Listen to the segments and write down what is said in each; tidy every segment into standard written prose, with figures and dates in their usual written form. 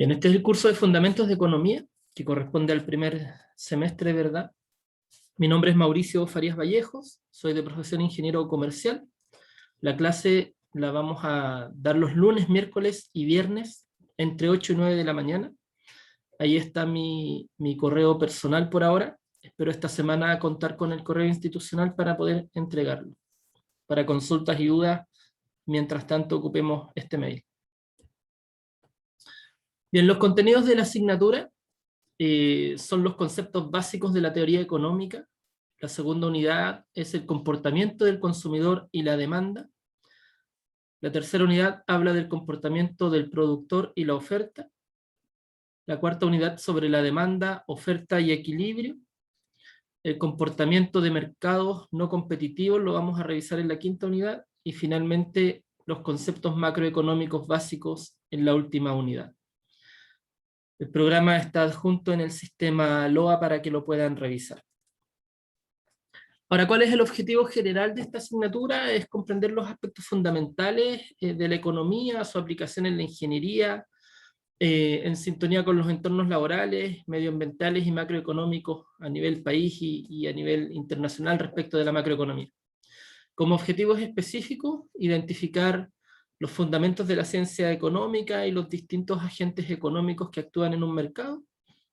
Bien, este es el curso de Fundamentos de Economía, que corresponde al primer semestre, ¿verdad? Mi nombre es Mauricio Farías Vallejos, soy de profesión ingeniero comercial. La clase la vamos a dar los lunes, miércoles y viernes, entre 8 y 9 de la mañana. Ahí está mi correo personal por ahora. Espero esta semana contar con el correo institucional para poder entregarlo. Para consultas y dudas, mientras tanto ocupemos este mail. Bien, los contenidos de la asignatura son los conceptos básicos de la teoría económica. La segunda unidad es el comportamiento del consumidor y la demanda. La tercera unidad habla del comportamiento del productor y la oferta. La cuarta unidad sobre la demanda, oferta y equilibrio. El comportamiento de mercados no competitivos lo vamos a revisar en la quinta unidad. Y finalmente los conceptos macroeconómicos básicos en la última unidad. El programa está adjunto en el sistema LOA para que lo puedan revisar. Ahora, ¿cuál es el objetivo general de esta asignatura? Es comprender los aspectos fundamentales de la economía, su aplicación en la ingeniería, en sintonía con los entornos laborales, medioambientales y macroeconómicos a nivel país y a nivel internacional respecto de la macroeconomía. Como objetivos específicos, identificar los fundamentos de la ciencia económica y los distintos agentes económicos que actúan en un mercado,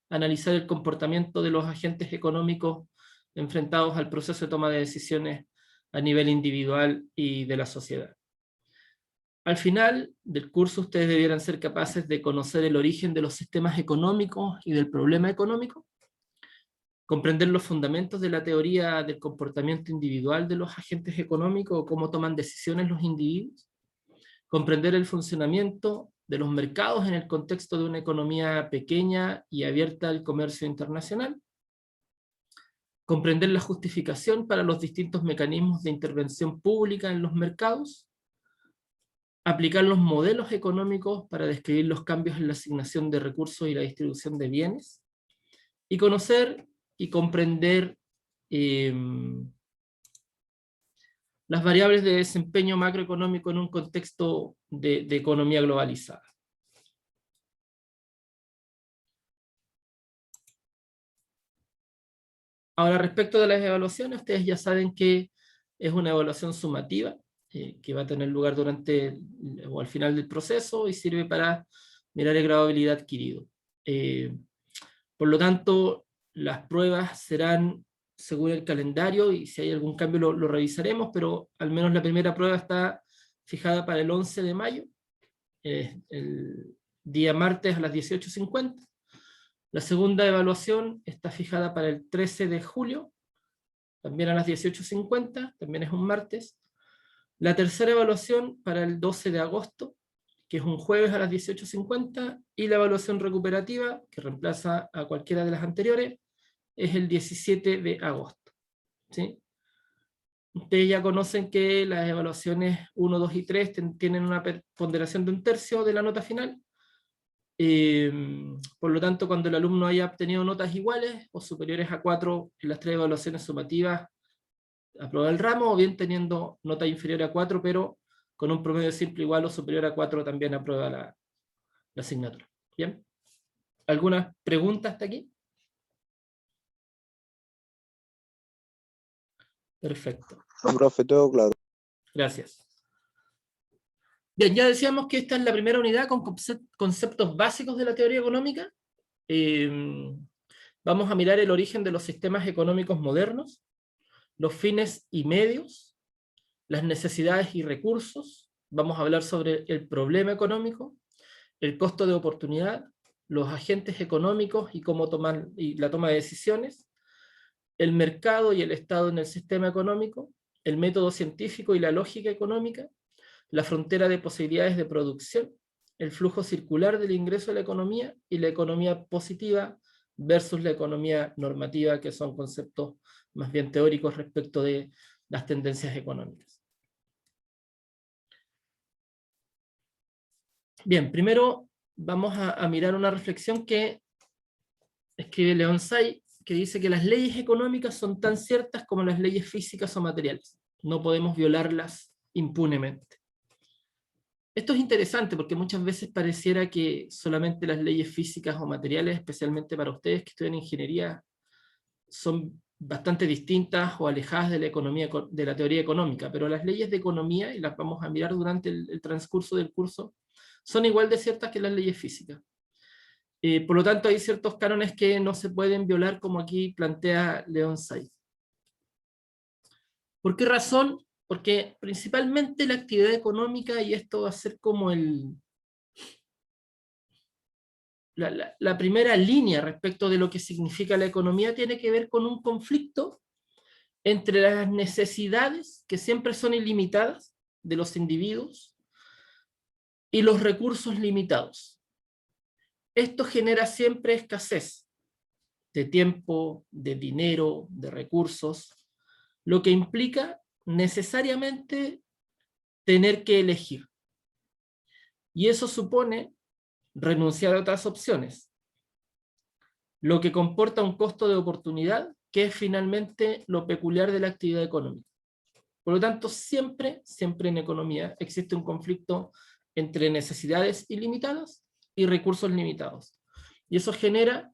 analizar el comportamiento de los agentes económicos enfrentados al proceso de toma de decisiones a nivel individual y de la sociedad. Al final del curso ustedes debieran ser capaces de conocer el origen de los sistemas económicos y del problema económico, comprender los fundamentos de la teoría del comportamiento individual de los agentes económicos o cómo toman decisiones los individuos, comprender el funcionamiento de los mercados en el contexto de una economía pequeña y abierta al comercio internacional, comprender la justificación para los distintos mecanismos de intervención pública en los mercados, aplicar los modelos económicos para describir los cambios en la asignación de recursos y la distribución de bienes, y conocer y comprender las variables de desempeño macroeconómico en un contexto de economía globalizada. Ahora, respecto de las evaluaciones, ustedes ya saben que es una evaluación sumativa, que va a tener lugar durante o al final del proceso y sirve para mirar el grado de habilidad adquirido. Por lo tanto, las pruebas serán según el calendario y si hay algún cambio lo revisaremos, pero al menos la primera prueba está fijada para el 11 de mayo, el día martes a las 18:50. La segunda evaluación está fijada para el 13 de julio, también a las 18:50, también es un martes. La tercera evaluación para el 12 de agosto, que es un jueves a las 18:50, y la evaluación recuperativa, que reemplaza a cualquiera de las anteriores, es el 17 de agosto. ¿Sí? Ustedes ya conocen que las evaluaciones 1, 2 y 3 tienen una ponderación de 1/3 de la nota final. Por lo tanto, cuando el alumno haya obtenido notas iguales o superiores a 4 en las 3 evaluaciones sumativas, aprueba el ramo, o bien teniendo nota inferior a 4, pero con un promedio simple igual o superior a 4, también aprueba la asignatura. ¿Bien? ¿Alguna pregunta hasta aquí? Perfecto. No, profe, todo claro. Gracias. Bien, ya decíamos que esta es la primera unidad con conceptos básicos de la teoría económica. Vamos a mirar el origen de los sistemas económicos modernos, los fines y medios, las necesidades y recursos. Vamos a hablar sobre el problema económico, el costo de oportunidad, los agentes económicos y cómo tomar la toma de decisiones, el mercado y el Estado en el sistema económico, el método científico y la lógica económica, la frontera de posibilidades de producción, el flujo circular del ingreso a la economía y la economía positiva versus la economía normativa, que son conceptos más bien teóricos respecto de las tendencias económicas. Bien, primero vamos a mirar una reflexión que escribe Leon Say, que dice que las leyes económicas son tan ciertas como las leyes físicas o materiales. No podemos violarlas impunemente. Esto es interesante porque muchas veces pareciera que solamente las leyes físicas o materiales, especialmente para ustedes que estudian ingeniería, son bastante distintas o alejadas de la economía, de la teoría económica, pero las leyes de economía, y las vamos a mirar durante el transcurso del curso, son igual de ciertas que las leyes físicas. Por lo tanto, hay ciertos cánones que no se pueden violar, como aquí plantea Leon Say. ¿Por qué razón? Porque principalmente la actividad económica, y esto va a ser como la primera línea respecto de lo que significa la economía, tiene que ver con un conflicto entre las necesidades, que siempre son ilimitadas, de los individuos, y los recursos limitados. Esto genera siempre escasez de tiempo, de dinero, de recursos, lo que implica necesariamente tener que elegir. Y eso supone renunciar a otras opciones, lo que comporta un costo de oportunidad, que es finalmente lo peculiar de la actividad económica. Por lo tanto, siempre en economía existe un conflicto entre necesidades ilimitadas y recursos limitados. Y eso genera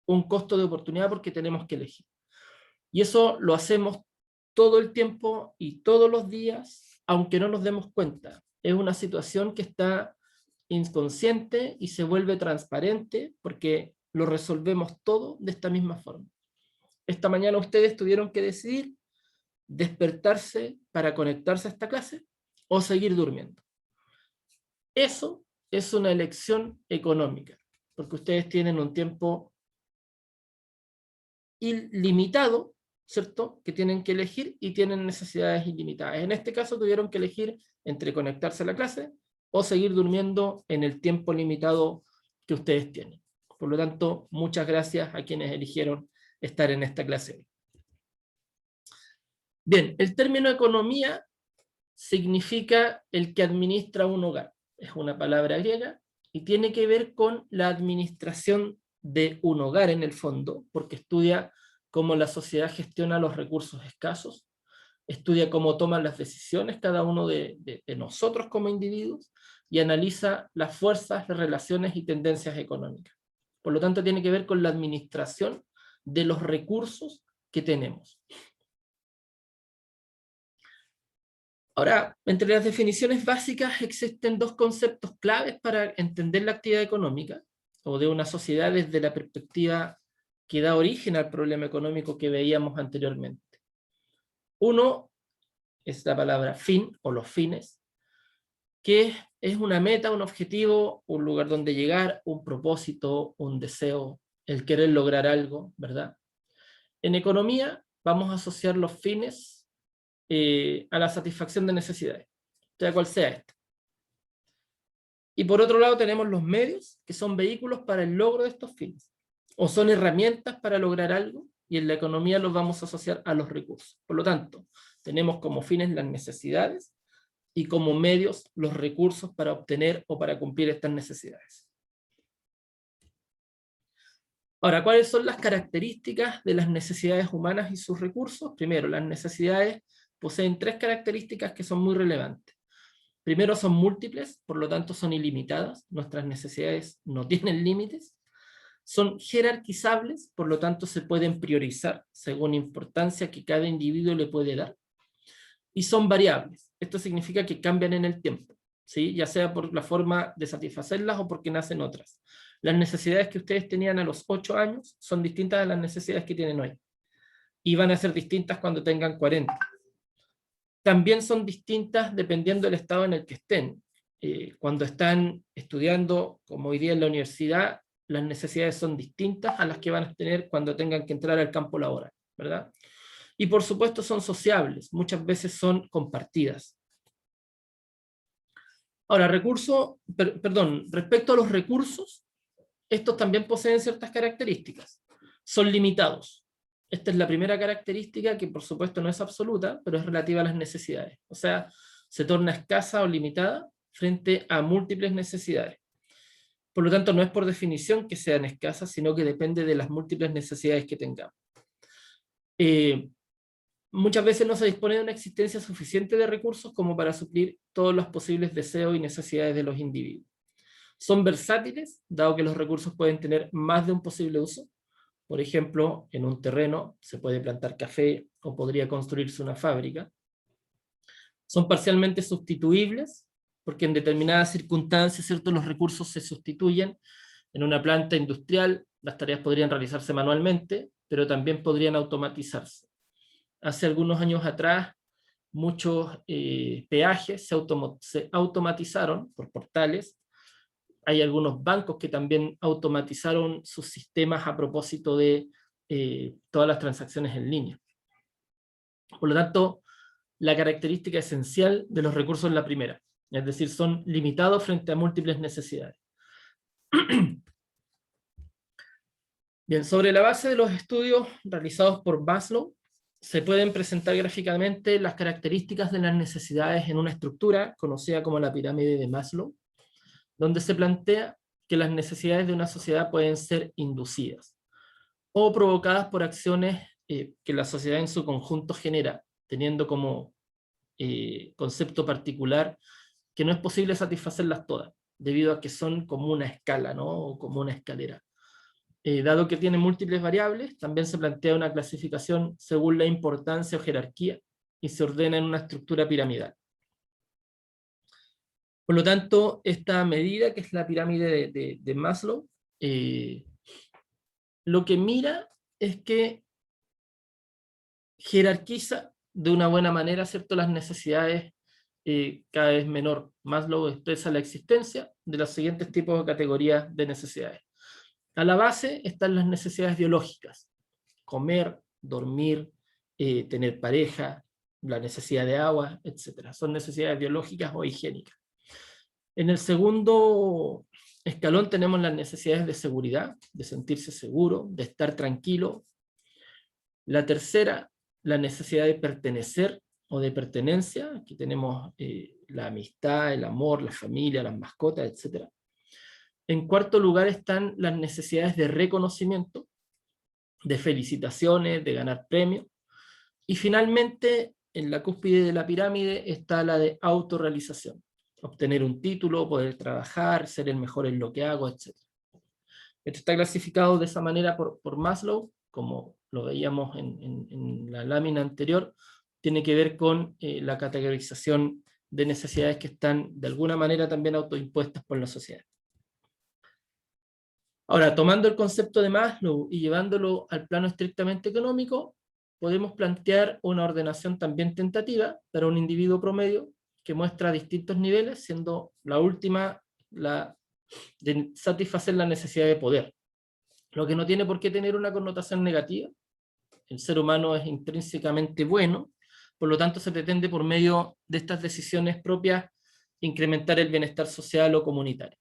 un costo de oportunidad porque tenemos que elegir. Y eso lo hacemos todo el tiempo y todos los días, aunque no nos demos cuenta. Es una situación que está inconsciente y se vuelve transparente porque lo resolvemos todo de esta misma forma. Esta mañana ustedes tuvieron que decidir despertarse para conectarse a esta clase o seguir durmiendo. Eso es una elección económica, porque ustedes tienen un tiempo ilimitado, ¿cierto?, que tienen que elegir y tienen necesidades ilimitadas. En este caso tuvieron que elegir entre conectarse a la clase o seguir durmiendo en el tiempo limitado que ustedes tienen. Por lo tanto, muchas gracias a quienes eligieron estar en esta clase. Bien, el término economía significa el que administra un hogar. Es una palabra griega y tiene que ver con la administración de un hogar en el fondo, porque estudia cómo la sociedad gestiona los recursos escasos, estudia cómo toman las decisiones cada uno de nosotros como individuos y analiza las fuerzas, las relaciones y tendencias económicas. Por lo tanto, tiene que ver con la administración de los recursos que tenemos. Ahora, entre las definiciones básicas existen dos conceptos claves para entender la actividad económica o de una sociedad desde la perspectiva que da origen al problema económico que veíamos anteriormente. Uno es la palabra fin o los fines, que es una meta, un objetivo, un lugar donde llegar, un propósito, un deseo, el querer lograr algo, ¿verdad? En economía vamos a asociar los fines a la satisfacción de necesidades, sea cual sea esta. Y por otro lado tenemos los medios, que son vehículos para el logro de estos fines, o son herramientas para lograr algo, y en la economía los vamos a asociar a los recursos. Por lo tanto, tenemos como fines las necesidades, y como medios los recursos para obtener o para cumplir estas necesidades. Ahora, ¿cuáles son las características de las necesidades humanas y sus recursos? Primero, las necesidades poseen tres características que son muy relevantes. Primero, son múltiples, por lo tanto son ilimitadas. Nuestras necesidades no tienen límites. Son jerarquizables, por lo tanto se pueden priorizar según importancia que cada individuo le puede dar. Y son variables. Esto significa que cambian en el tiempo, ¿sí? Ya sea por la forma de satisfacerlas o porque nacen otras. Las necesidades que ustedes tenían a los 8 años son distintas a las necesidades que tienen hoy. Y van a ser distintas cuando tengan 40. También son distintas dependiendo del estado en el que estén. Cuando están estudiando, como hoy día en la universidad, las necesidades son distintas a las que van a tener cuando tengan que entrar al campo laboral, ¿verdad? Y por supuesto son sociables, muchas veces son compartidas. Ahora, respecto a los recursos, estos también poseen ciertas características. Son limitados. Esta es la primera característica que por supuesto no es absoluta, pero es relativa a las necesidades. O sea, se torna escasa o limitada frente a múltiples necesidades. Por lo tanto, no es por definición que sean escasas, sino que depende de las múltiples necesidades que tengamos. muchas veces no se dispone de una existencia suficiente de recursos como para suplir todos los posibles deseos y necesidades de los individuos. Son versátiles, dado que los recursos pueden tener más de un posible uso. Por ejemplo, en un terreno se puede plantar café o podría construirse una fábrica. Son parcialmente sustituibles, porque en determinadas circunstancias, ¿cierto?, los recursos se sustituyen. En una planta industrial, las tareas podrían realizarse manualmente, pero también podrían automatizarse. Hace algunos años atrás, muchos peajes se automatizaron por portales. Hay algunos bancos que también automatizaron sus sistemas a propósito de todas las transacciones en línea. Por lo tanto, la característica esencial de los recursos es la primera, es decir, son limitados frente a múltiples necesidades. Bien, sobre la base de los estudios realizados por Maslow, se pueden presentar gráficamente las características de las necesidades en una estructura conocida como la pirámide de Maslow, donde se plantea que las necesidades de una sociedad pueden ser inducidas o provocadas por acciones que la sociedad en su conjunto genera, teniendo como concepto particular que no es posible satisfacerlas todas, debido a que son como una escala, ¿no?, o como una escalera. Dado que tiene múltiples variables, también se plantea una clasificación según la importancia o jerarquía, y se ordena en una estructura piramidal. Por lo tanto, esta medida, que es la pirámide de Maslow, lo que mira es que jerarquiza de una buena manera, ¿cierto?, las necesidades cada vez menor. Maslow expresa la existencia de los siguientes tipos de categorías de necesidades. A la base están las necesidades biológicas: comer, dormir, tener pareja, la necesidad de agua, etc. Son necesidades biológicas o higiénicas. En el segundo escalón tenemos las necesidades de seguridad, de sentirse seguro, de estar tranquilo. La tercera, la necesidad de pertenecer o de pertenencia. Aquí tenemos la amistad, el amor, la familia, las mascotas, etc. En cuarto lugar están las necesidades de reconocimiento, de felicitaciones, de ganar premios. Y finalmente, en la cúspide de la pirámide está la de autorrealización: obtener un título, poder trabajar, ser el mejor en lo que hago, etc. Esto está clasificado de esa manera por Maslow, como lo veíamos en la lámina anterior. Tiene que ver con la categorización de necesidades que están de alguna manera también autoimpuestas por la sociedad. Ahora, tomando el concepto de Maslow y llevándolo al plano estrictamente económico, podemos plantear una ordenación también tentativa para un individuo promedio que muestra distintos niveles, siendo la última la de satisfacer la necesidad de poder, lo que no tiene por qué tener una connotación negativa. El ser humano es intrínsecamente bueno, por lo tanto se pretende, por medio de estas decisiones propias, incrementar el bienestar social o comunitario.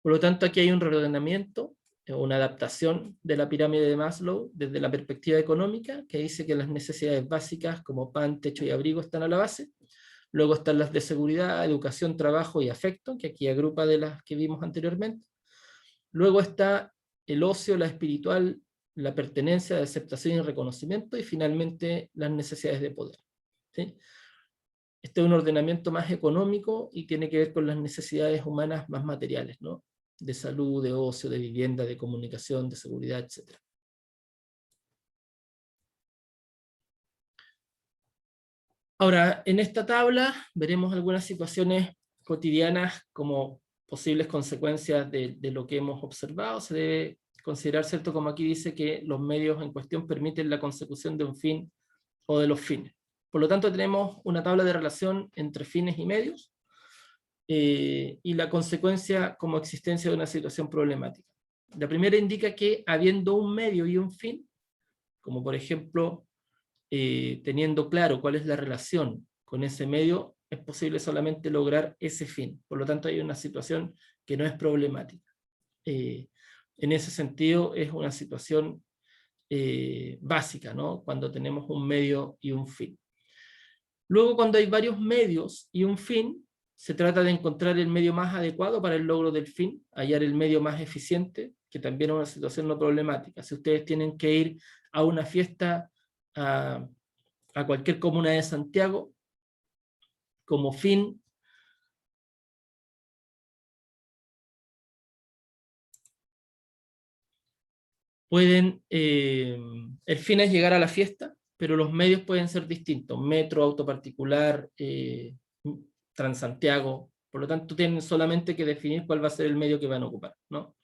Por lo tanto, aquí hay un reordenamiento, una adaptación de la pirámide de Maslow desde la perspectiva económica, que dice que las necesidades básicas como pan, techo y abrigo están a la base. Luego están las de seguridad, educación, trabajo y afecto, que aquí agrupa de las que vimos anteriormente. Luego está el ocio, la espiritual, la pertenencia, la aceptación y reconocimiento, y finalmente las necesidades de poder. ¿Sí? Este es un ordenamiento más económico y tiene que ver con las necesidades humanas más materiales, ¿no?, de salud, de ocio, de vivienda, de comunicación, de seguridad, etc. Ahora, en esta tabla veremos algunas situaciones cotidianas como posibles consecuencias de lo que hemos observado. Se debe considerar, ¿cierto?, como aquí dice, que los medios en cuestión permiten la consecución de un fin o de los fines. Por lo tanto, tenemos una tabla de relación entre fines y medios, y la consecuencia como existencia de una situación problemática. La primera indica que, habiendo un medio y un fin, como por ejemplo, teniendo claro cuál es la relación con ese medio, es posible solamente lograr ese fin. Por lo tanto, hay una situación que no es problemática. En ese sentido, es una situación básica, ¿no?, cuando tenemos un medio y un fin. Luego, cuando hay varios medios y un fin, se trata de encontrar el medio más adecuado para el logro del fin, hallar el medio más eficiente, que también es una situación no problemática. Si ustedes tienen que ir a una fiesta a a cualquier comuna de Santiago como fin el fin es llegar a la fiesta, pero los medios pueden ser distintos, metro, auto particular, Transantiago, por lo tanto tienen solamente que definir cuál va a ser el medio que van a ocupar, ¿no?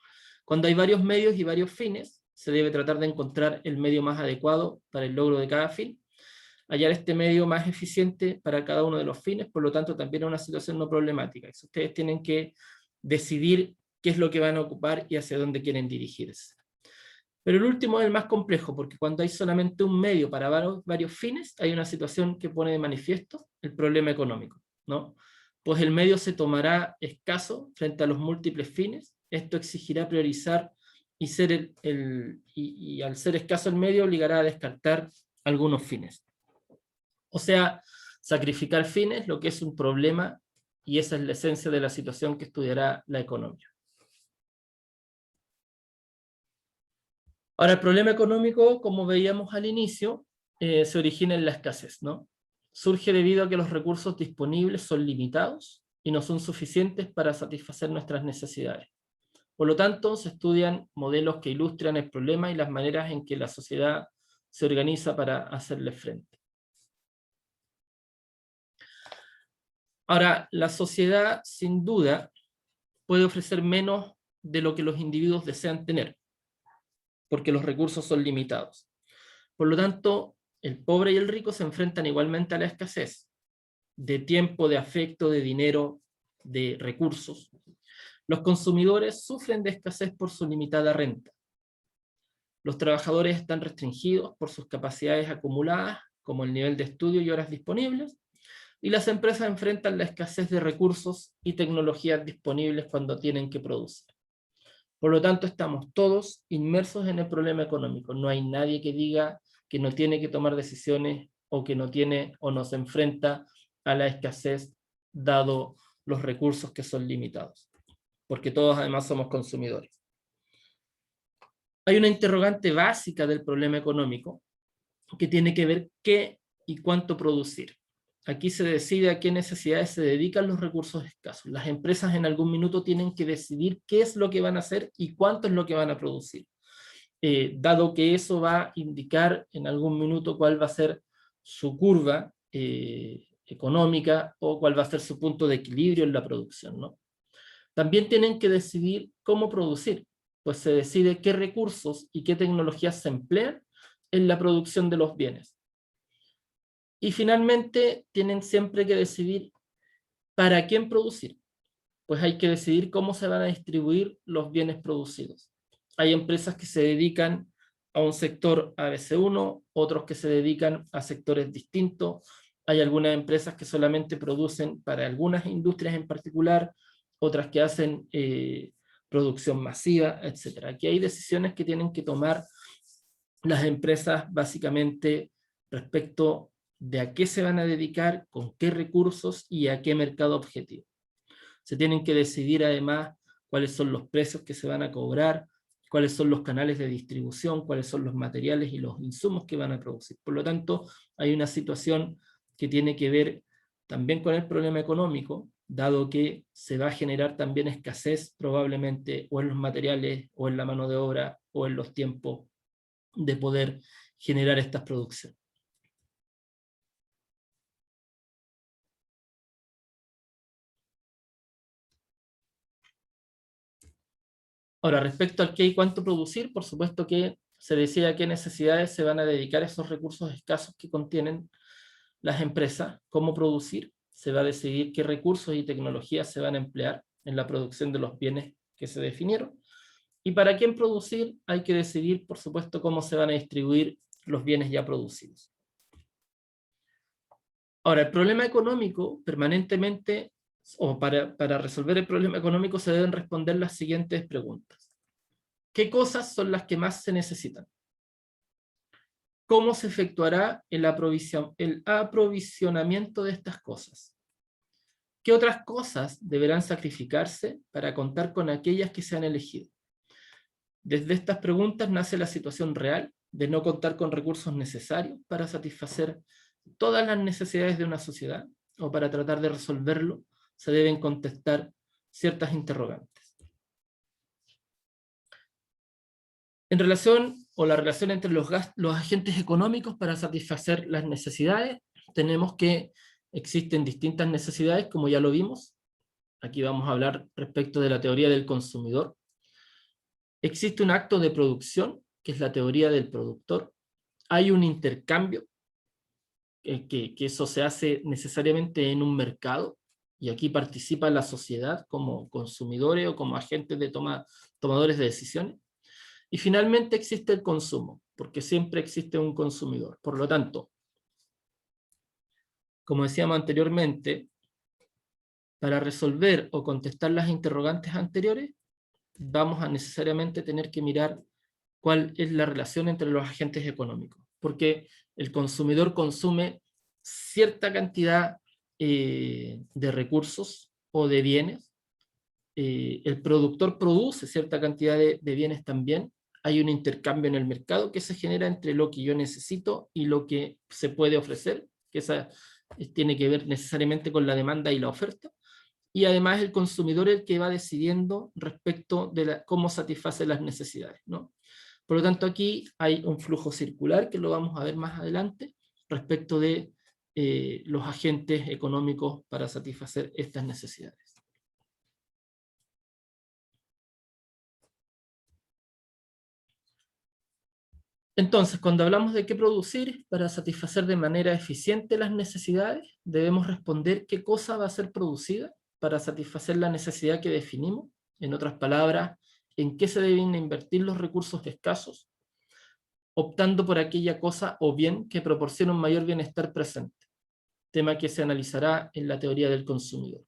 Cuando hay varios medios y varios fines, se debe tratar de encontrar el medio más adecuado para el logro de cada fin, hallar este medio más eficiente para cada uno de los fines, por lo tanto también es una situación no problemática. Ustedes tienen que decidir qué es lo que van a ocupar y hacia dónde quieren dirigirse. Pero el último es el más complejo, porque cuando hay solamente un medio para varios fines, hay una situación que pone de manifiesto el problema económico, ¿no? Pues el medio se tomará escaso frente a los múltiples fines, esto exigirá priorizar y al ser escaso el medio obligará a descartar algunos fines. O sea, sacrificar fines, lo que es un problema, y esa es la esencia de la situación que estudiará la economía. Ahora, el problema económico, como veíamos al inicio, se origina en la escasez, ¿no? Surge debido a que los recursos disponibles son limitados y no son suficientes para satisfacer nuestras necesidades. Por lo tanto, se estudian modelos que ilustran el problema y las maneras en que la sociedad se organiza para hacerle frente. Ahora, la sociedad, sin duda, puede ofrecer menos de lo que los individuos desean tener, porque los recursos son limitados. Por lo tanto, el pobre y el rico se enfrentan igualmente a la escasez de tiempo, de afecto, de dinero, de recursos. Los consumidores sufren de escasez por su limitada renta. Los trabajadores están restringidos por sus capacidades acumuladas, como el nivel de estudio y horas disponibles, y las empresas enfrentan la escasez de recursos y tecnologías disponibles cuando tienen que producir. Por lo tanto, estamos todos inmersos en el problema económico. No hay nadie que diga que no tiene que tomar decisiones o que no tiene o no se enfrenta a la escasez dado los recursos que son limitados, porque todos además somos consumidores. Hay una interrogante básica del problema económico que tiene que ver qué y cuánto producir. Aquí se decide a qué necesidades se dedican los recursos escasos. Las empresas en algún minuto tienen que decidir qué es lo que van a hacer y cuánto es lo que van a producir. Dado que eso va a indicar en algún minuto cuál va a ser su curva económica o cuál va a ser su punto de equilibrio en la producción, ¿no? También tienen que decidir cómo producir, pues se decide qué recursos y qué tecnologías se emplean en la producción de los bienes. Y finalmente tienen siempre que decidir para quién producir, pues hay que decidir cómo se van a distribuir los bienes producidos. Hay empresas que se dedican a un sector ABC1, otros que se dedican a sectores distintos, hay algunas empresas que solamente producen para algunas industrias en particular, otras que hacen producción masiva, etc. Aquí hay decisiones que tienen que tomar las empresas básicamente respecto de a qué se van a dedicar, con qué recursos y a qué mercado objetivo. Se tienen que decidir además cuáles son los precios que se van a cobrar, cuáles son los canales de distribución, cuáles son los materiales y los insumos que van a producir. Por lo tanto, hay una situación que tiene que ver también con el problema económico, dado que se va a generar también escasez probablemente o en los materiales, o en la mano de obra, o en los tiempos de poder generar estas producciones. Ahora, respecto al qué y cuánto producir, por supuesto que se decide a qué necesidades se van a dedicar esos recursos escasos que contienen las empresas, cómo producir, se va a decidir qué recursos y tecnologías se van a emplear en la producción de los bienes que se definieron, y para quién producir hay que decidir, por supuesto, cómo se van a distribuir los bienes ya producidos. Ahora, el problema económico permanentemente, o para resolver el problema económico se deben responder las siguientes preguntas. ¿Qué cosas son las que más se necesitan? ¿Cómo se efectuará el aprovisionamiento de estas cosas? ¿Qué otras cosas deberán sacrificarse para contar con aquellas que se han elegido? Desde estas preguntas nace la situación real de no contar con recursos necesarios para satisfacer todas las necesidades de una sociedad, o para tratar de resolverlo, se deben contestar ciertas interrogantes. En relación, o la relación entre los agentes económicos para satisfacer las necesidades, tenemos que existen distintas necesidades, como ya lo vimos. Aquí vamos a hablar respecto de la teoría del consumidor. Existe un acto de producción, que es la teoría del productor. Hay un intercambio, que eso se hace necesariamente en un mercado, y aquí participa la sociedad como consumidores o como agentes de tomadores de decisiones. Y finalmente existe el consumo, porque siempre existe un consumidor. Por lo tanto, como decíamos anteriormente, para resolver o contestar las interrogantes anteriores, vamos a necesariamente tener que mirar cuál es la relación entre los agentes económicos, porque el consumidor consume cierta cantidad de recursos o de bienes, el productor produce cierta cantidad de bienes también, hay un intercambio en el mercado que se genera entre lo que yo necesito y lo que se puede ofrecer, que esa tiene que ver necesariamente con la demanda y la oferta, y además el consumidor es el que va decidiendo respecto de cómo satisface las necesidades, ¿no? Por lo tanto, aquí hay un flujo circular, que lo vamos a ver más adelante, respecto de los agentes económicos para satisfacer estas necesidades. Entonces, cuando hablamos de qué producir para satisfacer de manera eficiente las necesidades, debemos responder qué cosa va a ser producida para satisfacer la necesidad que definimos. En otras palabras, en qué se deben invertir los recursos escasos, optando por aquella cosa o bien que proporcione un mayor bienestar presente, tema que se analizará en la teoría del consumidor.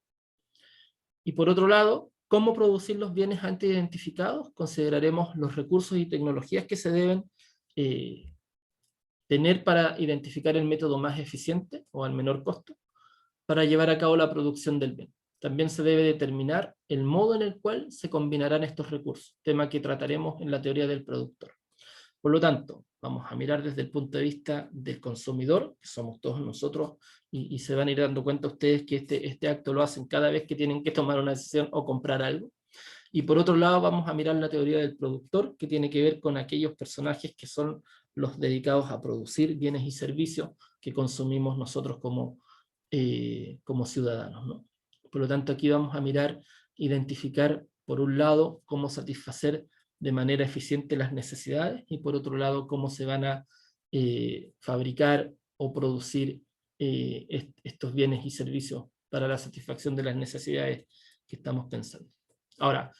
Y por otro lado, ¿cómo producir los bienes antes identificados? Consideraremos los recursos y tecnologías que se deben tener para identificar el método más eficiente o al menor costo para llevar a cabo la producción del bien. También se debe determinar el modo en el cual se combinarán estos recursos, tema que trataremos en la teoría del productor. Por lo tanto, vamos a mirar desde el punto de vista del consumidor, que somos todos nosotros, y se van a ir dando cuenta ustedes que este acto lo hacen cada vez que tienen que tomar una decisión o comprar algo. Y por otro lado vamos a mirar la teoría del productor, que tiene que ver con aquellos personajes que son los dedicados a producir bienes y servicios que consumimos nosotros como ciudadanos, ¿no? Por lo tanto, aquí vamos a mirar, identificar, por un lado, cómo satisfacer de manera eficiente las necesidades, y por otro lado, cómo se van a fabricar o producir estos bienes y servicios para la satisfacción de las necesidades que estamos pensando. Ahora,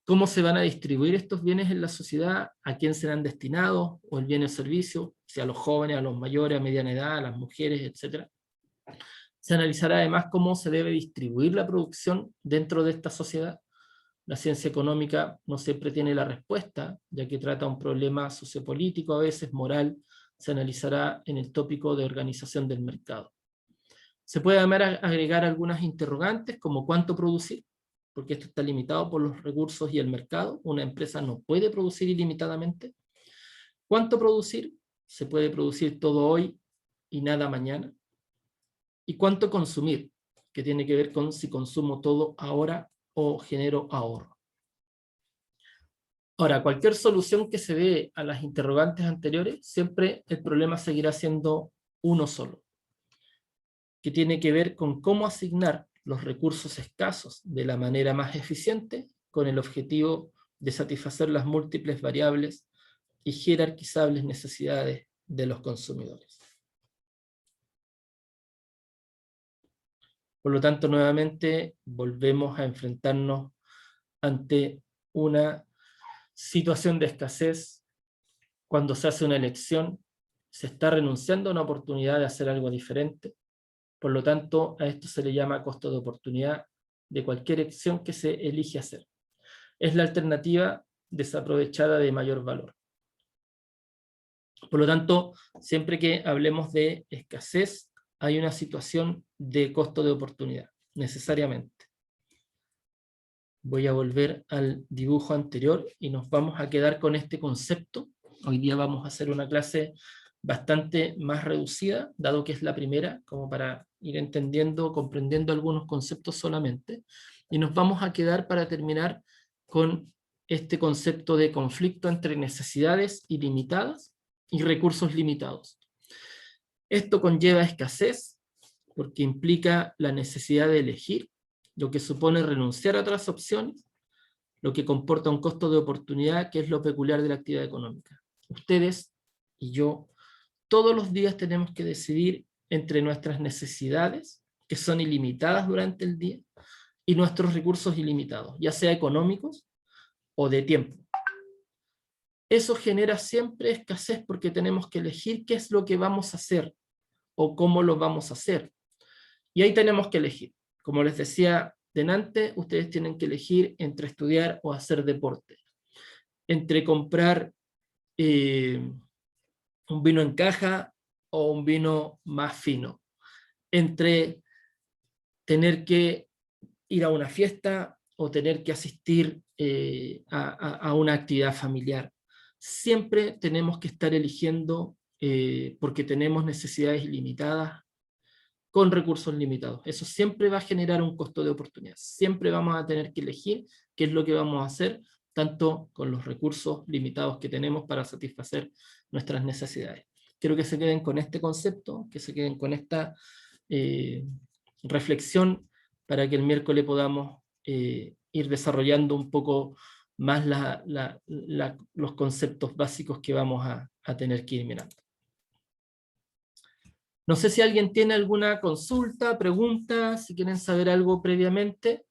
¿cómo se van a distribuir estos bienes en la sociedad? ¿A quién serán destinados? ¿O el bien o el servicio? Si a los jóvenes, a los mayores, a mediana edad, a las mujeres, etc. Se analizará además cómo se debe distribuir la producción dentro de esta sociedad. La ciencia económica no siempre tiene la respuesta, ya que trata un problema sociopolítico, a veces moral. Se analizará en el tópico de organización del mercado. Se puede además agregar algunas interrogantes, como cuánto producir, porque esto está limitado por los recursos y el mercado. Una empresa no puede producir ilimitadamente. ¿Cuánto producir? Se puede producir todo hoy y nada mañana. ¿Y cuánto consumir? Que tiene que ver con si consumo todo ahora o genero ahorro. Ahora, cualquier solución que se dé a las interrogantes anteriores, siempre el problema seguirá siendo uno solo, que tiene que ver con cómo asignar los recursos escasos de la manera más eficiente, con el objetivo de satisfacer las múltiples variables y jerarquizables necesidades de los consumidores. Por lo tanto, nuevamente volvemos a enfrentarnos ante una situación de escasez. Cuando se hace una elección, se está renunciando a una oportunidad de hacer algo diferente. Por lo tanto, a esto se le llama costo de oportunidad de cualquier acción que se elige hacer. Es la alternativa desaprovechada de mayor valor. Por lo tanto, siempre que hablemos de escasez, hay una situación de costo de oportunidad, necesariamente. Voy a volver al dibujo anterior y nos vamos a quedar con este concepto. Hoy día vamos a hacer una clase bastante más reducida, dado que es la primera, como para ir entendiendo, comprendiendo algunos conceptos solamente, y nos vamos a quedar para terminar con este concepto de conflicto entre necesidades ilimitadas y recursos limitados. Esto conlleva escasez, porque implica la necesidad de elegir, lo que supone renunciar a otras opciones, lo que comporta un costo de oportunidad, que es lo peculiar de la actividad económica. Ustedes y yo todos los días tenemos que decidir entre nuestras necesidades, que son ilimitadas durante el día, y nuestros recursos ilimitados, ya sea económicos o de tiempo. Eso genera siempre escasez porque tenemos que elegir qué es lo que vamos a hacer o cómo lo vamos a hacer. Y ahí tenemos que elegir. Como les decía delante, ustedes tienen que elegir entre estudiar o hacer deporte, entre comprar un vino en caja o un vino más fino, entre tener que ir a una fiesta o tener que asistir a una actividad familiar. Siempre tenemos que estar eligiendo porque tenemos necesidades ilimitadas con recursos limitados. Eso siempre va a generar un costo de oportunidad. Siempre vamos a tener que elegir qué es lo que vamos a hacer, tanto con los recursos limitados que tenemos para satisfacer nuestras necesidades. Quiero que se queden con este concepto, que se queden con esta reflexión para que el miércoles podamos ir desarrollando un poco más los conceptos básicos que vamos a tener que ir mirando. No sé si alguien tiene alguna consulta, pregunta, si quieren saber algo previamente.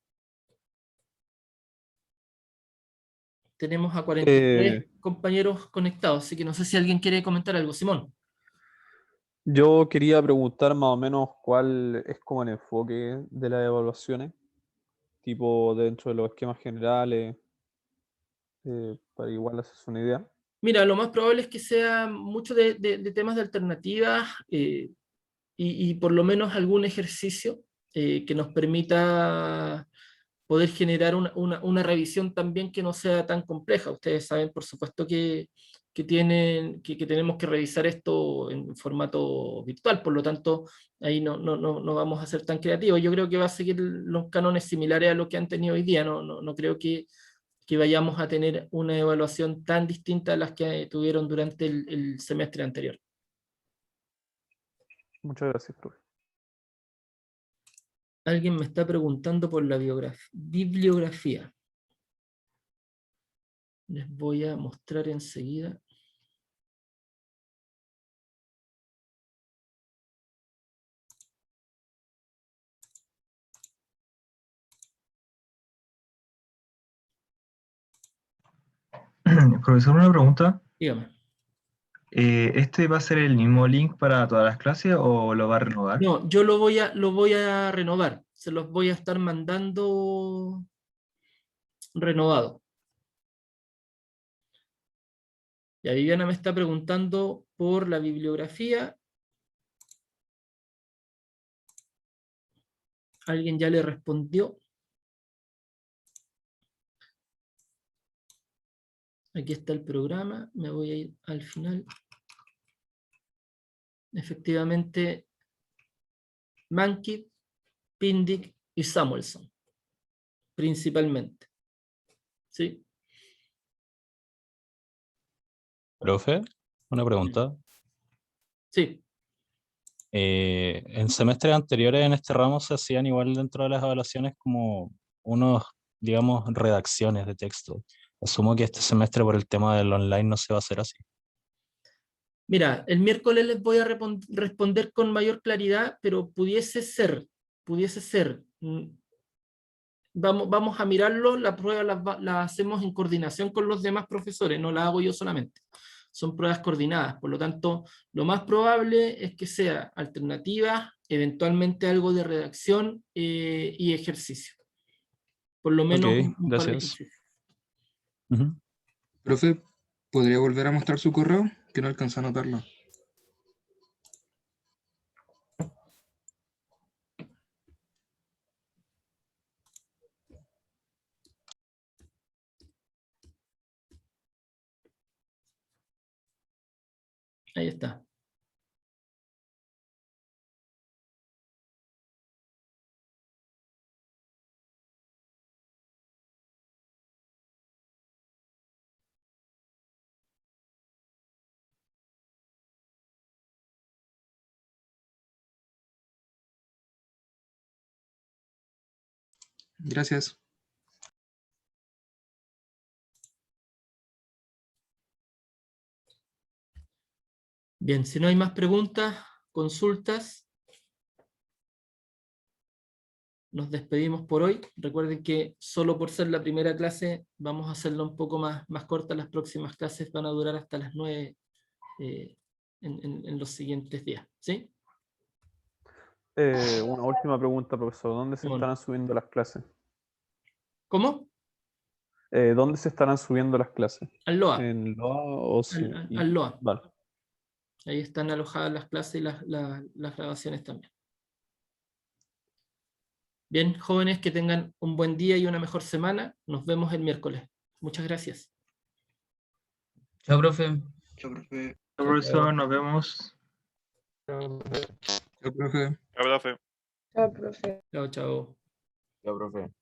Tenemos a 43 compañeros conectados, así que no sé si alguien quiere comentar algo. Simón. Yo quería preguntar más o menos cuál es como el enfoque de las evaluaciones, tipo dentro de los esquemas generales, para igual hacerse una idea. Mira, lo más probable es que sea mucho de temas de alternativas y por lo menos algún ejercicio que nos permita poder generar una revisión también que no sea tan compleja. Ustedes saben, por supuesto, que tenemos que revisar esto en formato virtual, por lo tanto, ahí no vamos a ser tan creativos. Yo creo que va a seguir los cánones similares a lo que han tenido hoy día. No creo que vayamos a tener una evaluación tan distinta a las que tuvieron durante el semestre anterior. Muchas gracias, profe. Alguien me está preguntando por la bibliografía. Les voy a mostrar enseguida. Profesor, una pregunta. Dígame. ¿Este va a ser el mismo link para todas las clases o lo va a renovar? No, yo lo voy a renovar. Se los voy a estar mandando renovado. Ya Viviana me está preguntando por la bibliografía. Alguien ya le respondió. Aquí está el programa. Me voy a ir al final. Efectivamente, Mankit, Pindic y Samuelson, principalmente. ¿Sí? Profe, una pregunta. Sí. En semestres anteriores en este ramo se hacían igual dentro de las evaluaciones como unos, digamos, redacciones de texto. Asumo que este semestre por el tema del online no se va a hacer así. Mira, el miércoles les voy a responder con mayor claridad, pero pudiese ser. Vamos a mirarlo, la prueba la hacemos en coordinación con los demás profesores, no la hago yo solamente. Son pruebas coordinadas, por lo tanto, lo más probable es que sea alternativa, eventualmente algo de redacción y ejercicio. Por lo menos Ok, un par de gracias. ejercicios. Ujú. Profe, ¿podría volver a mostrar su correo? Que no alcanzó a anotarlo. Ahí está. Gracias. Bien, si no hay más preguntas, consultas, nos despedimos por hoy. Recuerden que solo por ser la primera clase vamos a hacerla un poco más corta. Las próximas clases van a durar hasta las 9 en los siguientes días. ¿Sí? Una última pregunta, profesor. ¿Dónde se Bueno. estarán subiendo las clases? ¿Cómo? ¿Dónde se estarán subiendo las clases? Al LOA. ¿En LOA o sí? Al LOA. Vale. Ahí están alojadas las clases y las grabaciones también. Bien, jóvenes, que tengan un buen día y una mejor semana. Nos vemos el miércoles. Muchas gracias. Chao, profe. Chao, profe. Profesor, nos vemos. Chao, profe. Chao, profe. Chao, profe. Chao, chao. Chao, profe.